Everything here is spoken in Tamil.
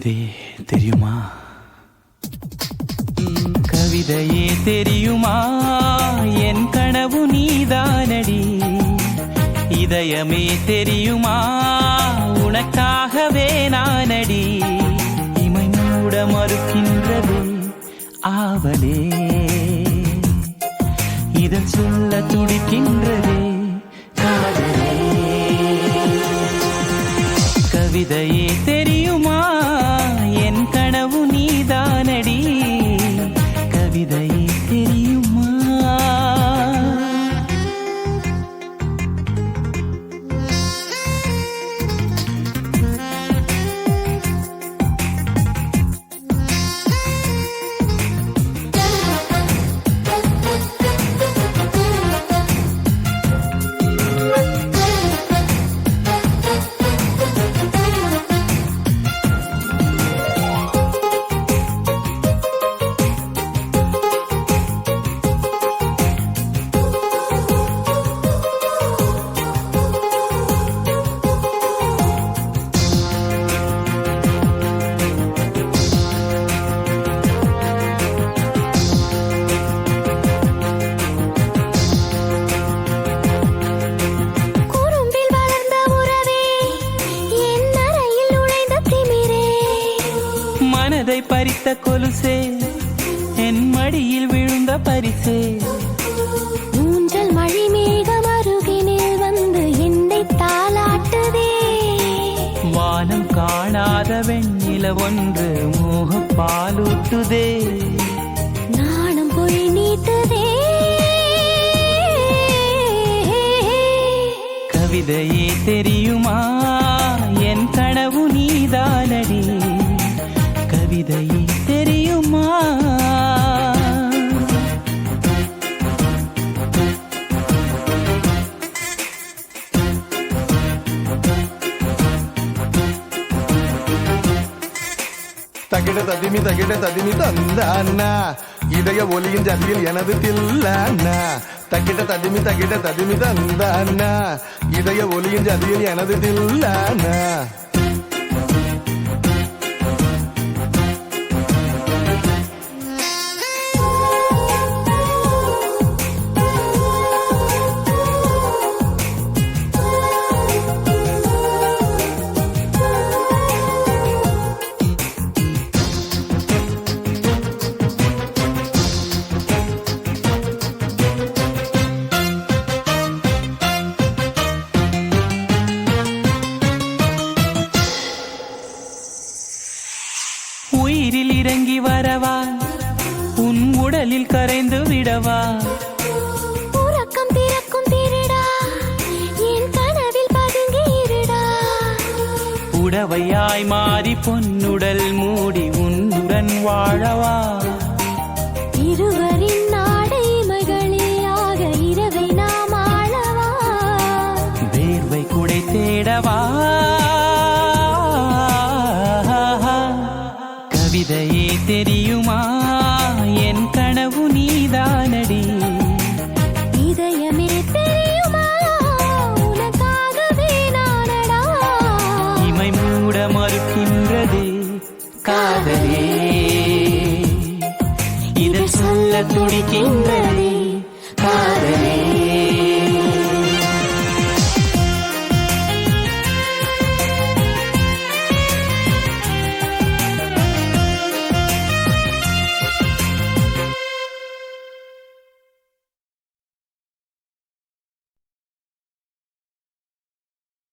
கவிதை தெரியுமா? கவிதையே தெரியுமா? என் கனவு நீதானடி. இதயமே தெரியுமா? உனக்காகவே நானடி. இமை மூட மறுக்கின்றதே ஆவலே, இதன் சொல்ல துடிக்கின்றதே காதலே. கவிதையே தெரியுமா? என் கனவு நீதானடி. கவிதையே தெரியுமா? மனதை பறித்த கொலுசே, என் மடியில் விழுந்த பரிசே. ஊஞ்சல் மழை மேகம் அருகினில் வந்து என்னை தாளாட்டுதே. வானம் காணாத வெண்ணில ஒன்று மோக பாலூட்டுதே. நாணம் போய் நீட்டுதே. கவிதையே தெரியுமா? என் கனவு நீதானடி. கவிதையே தெரியுமா? தகிட ததிமி தந்தானா, இதய ஒலியின் ஜதியில் எனது தில்லானா. தகிட ததிமி தந்தானா, இதய ஒலியின் ஜதியில் எனது தில்லானா. உயிரில் இறங்கி வரவா? உன் உடலில் கரைந்து விடவா? உறக்கம் திறக்கும் திருடா, என் கனவில் பதுங்கி இருடா. உடவையாய் மாறி பொன்னுடல் மூடி உன்னுடன் வாழவா? இருவரின் நாடை மகளியாக இரவை நாம் ஆளவா? வேர்வை குடை தேடவா? கவிதையே தெரியுமா? என் கனவு நீதானடி. இதயமே தெரியுமா? உனக்காகவே நானடா. இமை மூட மறுக்கின்றதே காதலே, இதன் சொல்ல துடிக்கின்ற